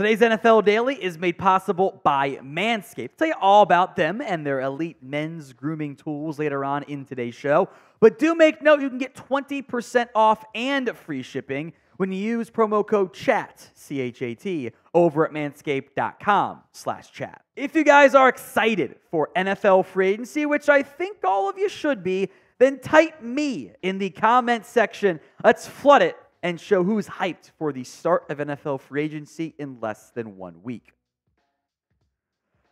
Today's NFL Daily is made possible by Manscaped. I'll tell you all about them and their elite men's grooming tools later on in today's show. But do make note, you can get 20% off and free shipping when you use promo code CHAT, C-H-A-T, over at manscaped.com/chat. If you guys are excited for NFL free agency, which I think all of you should be, then type me in the comment section. Let's flood it and show who's hyped for the start of NFL free agency in less than 1 week.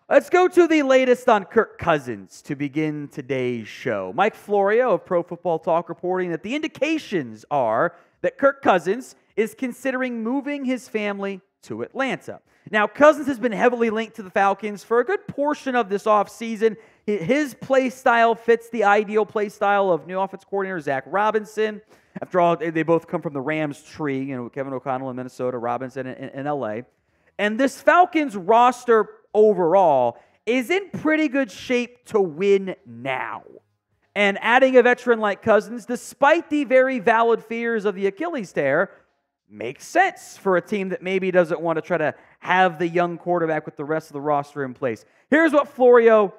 Let's go to the latest on Kirk Cousins to begin today's show. Mike Florio of Pro Football Talk reporting that the indications are that Kirk Cousins is considering moving his family to Atlanta. Now, Cousins has been heavily linked to the Falcons for a good portion of this offseason. His play style fits the ideal play style of new offense coordinator Zach Robinson. After all, they both come from the Rams tree, Kevin O'Connell in Minnesota, Robinson in L.A. And this Falcons roster overall is in pretty good shape to win now. And adding a veteran like Cousins, despite the very valid fears of the Achilles tear, makes sense for a team that maybe doesn't want to try to have the young quarterback with the rest of the roster in place. Here's what Florio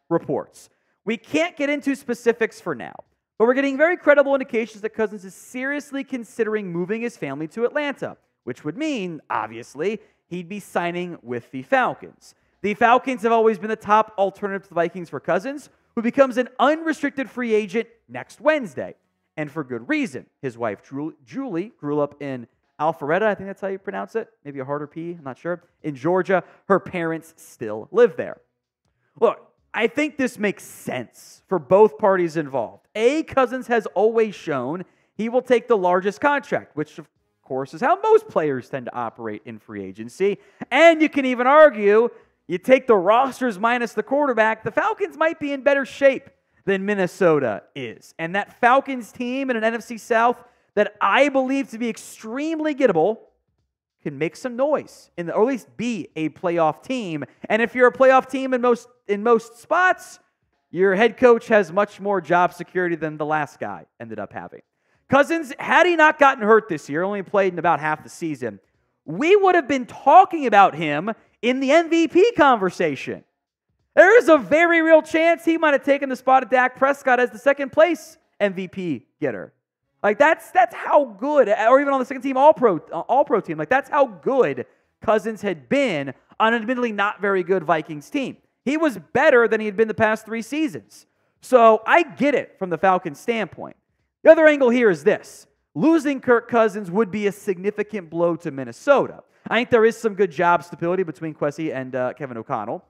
reports. We can't get into specifics for now, but we're getting very credible indications that Cousins is seriously considering moving his family to Atlanta, which would mean, obviously, he'd be signing with the Falcons. The Falcons have always been the top alternative to the Vikings for Cousins, who becomes an unrestricted free agent next Wednesday. And for good reason. His wife, Julie, grew up in Alpharetta, I think that's how you pronounce it. Maybe a harder P, I'm not sure. In Georgia, her parents still live there. Look, I think this makes sense for both parties involved. Cousins has always shown he will take the largest contract, which of course is how most players tend to operate in free agency. And you can even argue, you take the rosters minus the quarterback, the Falcons might be in better shape than Minnesota is. And that Falcons team in an NFC South that I believe to be extremely gettable can make some noise, or at least be a playoff team. And if you're a playoff team in most spots, your head coach has much more job security than the last guy ended up having. Cousins, had he not gotten hurt this year, only played in about half the season, we would have been talking about him in the MVP conversation. There is a very real chance he might have taken the spot of Dak Prescott as the second place MVP getter. Like that's how good, or even on the second team all-pro team, like that's how good Cousins had been on an admittedly not very good Vikings team. He was better than he had been the past 3 seasons. So I get it from the Falcons' standpoint. The other angle here is this. Losing Kirk Cousins would be a significant blow to Minnesota. I think there is some good job stability between Kwesi and Kevin O'Connell.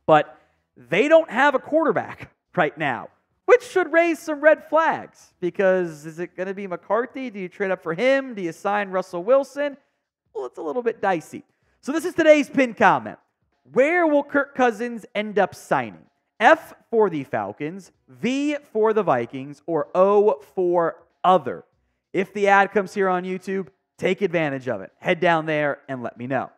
But they don't have a quarterback right now, which should raise some red flags. Because is it going to be McCarthy? Do you trade up for him? Do you sign Russell Wilson? Well, it's a little bit dicey. So this is today's pinned comment. Where will Kirk Cousins end up signing? F for the Falcons, V for the Vikings, or O for other? If the ad comes here on YouTube, take advantage of it. Head down there and let me know.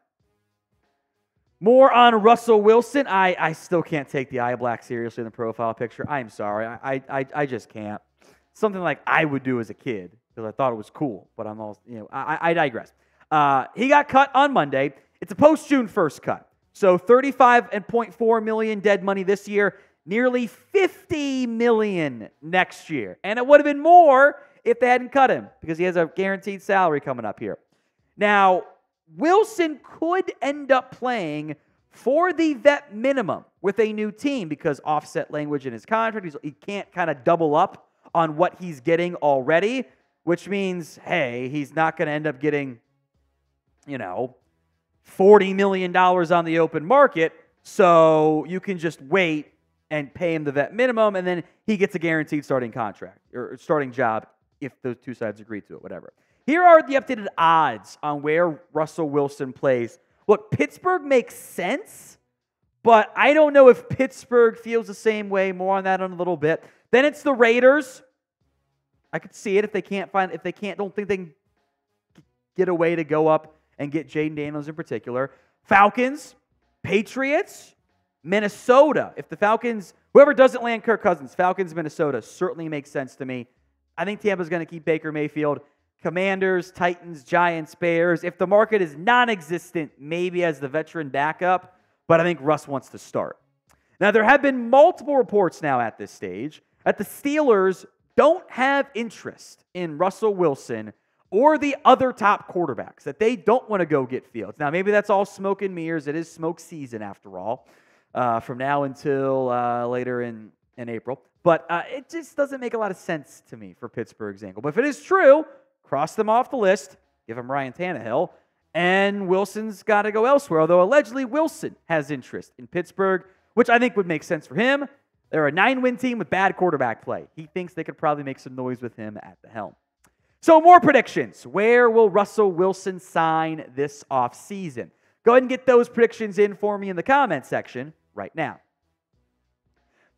More on Russell Wilson. I still can't take the eye black seriously in the profile picture. I'm sorry. I just can't. Something like I would do as a kid because I thought it was cool. But I'm all, I digress. He got cut on Monday. It's a post-June 1st cut. So $35.4 million dead money this year, nearly $50 million next year. And it would have been more if they hadn't cut him because he has a guaranteed salary coming up here. Now, Wilson could end up playing for the vet minimum with a new team because offset language in his contract. He can't kind of double up on what he's getting already, which means, hey, he's not going to end up getting, $40 million on the open market, so you can just wait and pay him the vet minimum, and then he gets a guaranteed starting contract or starting job if those two sides agree to it, whatever. Here are the updated odds on where Russell Wilson plays. Look, Pittsburgh makes sense, but I don't know if Pittsburgh feels the same way. More on that in a little bit. Then it's the Raiders. I could see it if they don't think they can get a way to go up and get Jaden Daniels in particular. Falcons, Patriots, Minnesota. If the Falcons, whoever doesn't land Kirk Cousins, Falcons, Minnesota certainly makes sense to me. I think Tampa's going to keep Baker Mayfield. Commanders, Titans, Giants, Bears. If the market is non-existent, maybe as the veteran backup, but I think Russ wants to start. Now, there have been multiple reports now at this stage that the Steelers don't have interest in Russell Wilson or the other top quarterbacks, that they don't want to go get Fields. Now, maybe that's all smoke and mirrors. It is smoke season, after all, from now until later in April. But it just doesn't make a lot of sense to me for Pittsburgh's angle. But if it is true, cross them off the list, give them Ryan Tannehill, and Wilson's got to go elsewhere, although allegedly Wilson has interest in Pittsburgh, which I think would make sense for him. They're a 9-win team with bad quarterback play. He thinks they could probably make some noise with him at the helm. So more predictions. Where will Russell Wilson sign this offseason? Go ahead and get those predictions in for me in the comment section right now.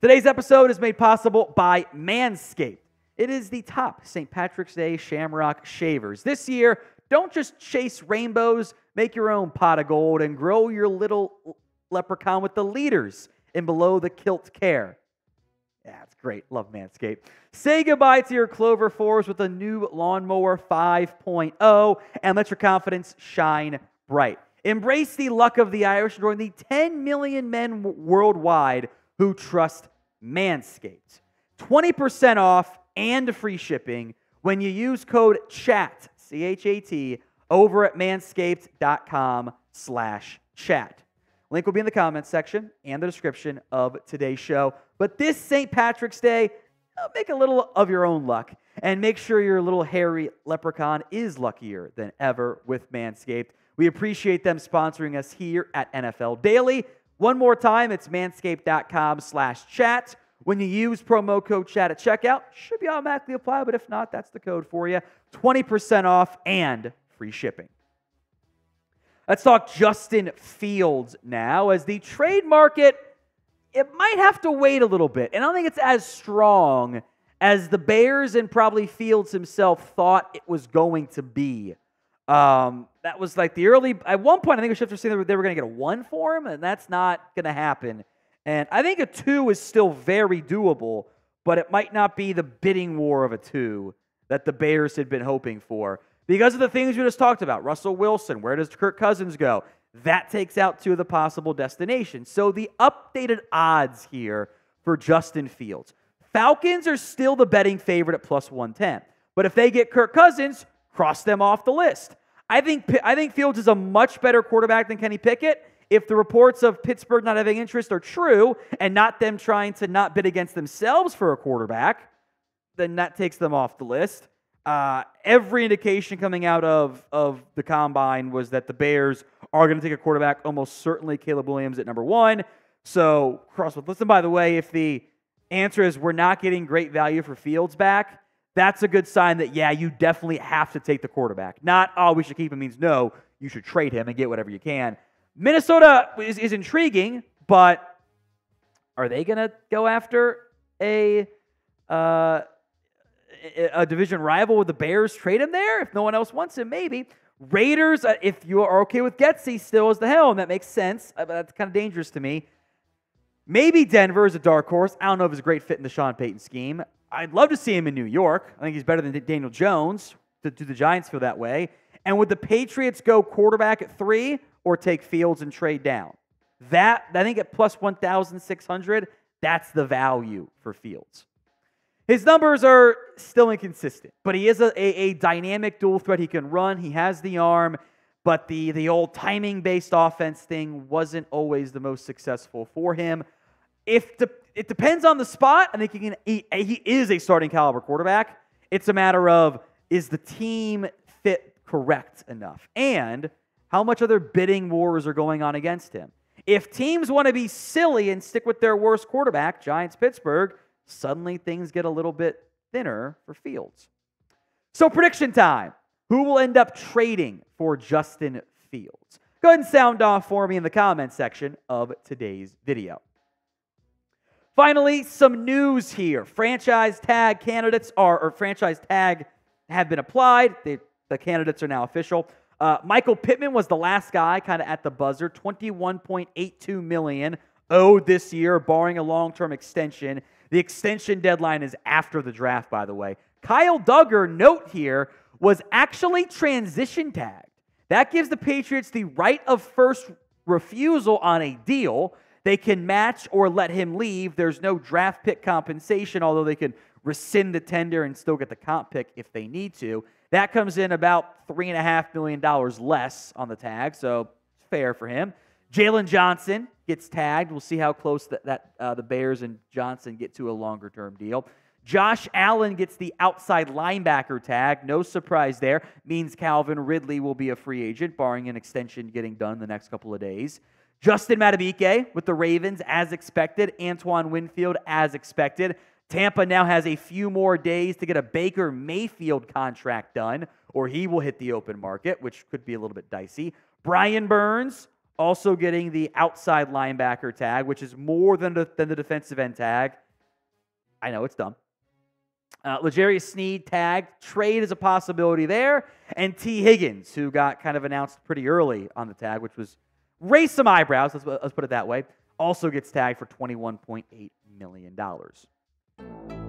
Today's episode is made possible by Manscaped. It is the top St. Patrick's Day Shamrock shavers. This year, don't just chase rainbows, make your own pot of gold and grow your little leprechaun with the leaders in below the kilt care. Yeah, it's great. Love Manscaped. Say goodbye to your Clover 4s with a new Lawnmower 5.0 and let your confidence shine bright. Embrace the luck of the Irish and join the 10 million men worldwide who trust Manscaped. 20% off and free shipping when you use code CHAT, C-H-A-T, over at manscaped.com/chat. Link will be in the comments section and the description of today's show. But this St. Patrick's Day, make a little of your own luck and make sure your little hairy leprechaun is luckier than ever with Manscaped. We appreciate them sponsoring us here at NFL Daily. One more time, it's manscaped.com/chat. When you use promo code CHAT at checkout, should be automatically applied, but if not, that's the code for you. 20% off and free shipping. Let's talk Justin Fields now, as the trade market, it might have to wait a little bit. And I don't think it's as strong as the Bears and probably Fields himself thought it was going to be. That was like the early, at one point, I think the Shifters saying they were going to get a 1 for him, and that's not going to happen. And I think a 2 is still very doable, but it might not be the bidding war of a 2 that the Bears had been hoping for. Because of the things we just talked about, Russell Wilson, where does Kirk Cousins go? That takes out 2 of the possible destinations. So the updated odds here for Justin Fields. Falcons are still the betting favorite at plus 110. But if they get Kirk Cousins, cross them off the list. I think Fields is a much better quarterback than Kenny Pickett. If the reports of Pittsburgh not having interest are true and not them trying to not bid against themselves for a quarterback, then that takes them off the list. Every indication coming out of the Combine was that the Bears are going to take a quarterback, almost certainly Caleb Williams at number 1. So cross with. Listen, by the way, if the answer is we're not getting great value for Fields back, that's a good sign that, yeah, you definitely have to take the quarterback. Not, oh, we should keep him means no, you should trade him and get whatever you can. Minnesota is intriguing, but are they going to go after a division rival with the Bears, trade him there? If no one else wants him, maybe. Raiders, if you are okay with Getsy still as the helm, that makes sense. But that's kind of dangerous to me. Maybe Denver is a dark horse. I don't know if it's a great fit in the Sean Payton scheme. I'd love to see him in New York. I think he's better than Daniel Jones. Do the Giants feel that way? And would the Patriots go quarterback at 3 or take Fields and trade down? That, I think at plus 1,600, that's the value for Fields. His numbers are still inconsistent, but he is a dynamic dual threat. He can run, he has the arm, but the old timing-based offense thing wasn't always the most successful for him. It depends on the spot. I think he is a starting caliber quarterback. It's a matter of, is the team fit correct enough? And how much other bidding wars are going on against him? If teams want to be silly and stick with their worst quarterback, Giants, Pittsburgh, suddenly things get a little bit thinner for Fields. So prediction time. Who will end up trading for Justin Fields? Go ahead and sound off for me in the comment section of today's video. Finally, some news here. Franchise tag candidates franchise tag have been applied. The candidates are now official. Michael Pittman was the last guy kind of at the buzzer. $21.82 million owed this year, barring a long-term extension. The extension deadline is after the draft, by the way. Kyle Duggar, note here, was actually transition tagged. That gives the Patriots the right of first refusal on a deal. They can match or let him leave. There's no draft pick compensation, although they can rescind the tender and still get the comp pick if they need to. That comes in about $3.5 million less on the tag, so it's fair for him. Jalen Johnson gets tagged. We'll see how close the Bears and Johnson get to a longer-term deal. Josh Allen gets the outside linebacker tag. No surprise there. Means Calvin Ridley will be a free agent, barring an extension getting done the next couple of days. Justin Madubuike with the Ravens, as expected. Antoine Winfield, as expected. Tampa now has a few more days to get a Baker Mayfield contract done, or he will hit the open market, which could be a little bit dicey. Brian Burns also getting the outside linebacker tag, which is more than the defensive end tag. I know, it's dumb. L'Jarius Sneed tagged. Trade is a possibility there. And T. Higgins, who got kind of announced pretty early on the tag, which was raised some eyebrows, let's put it that way, also gets tagged for $21.8 million.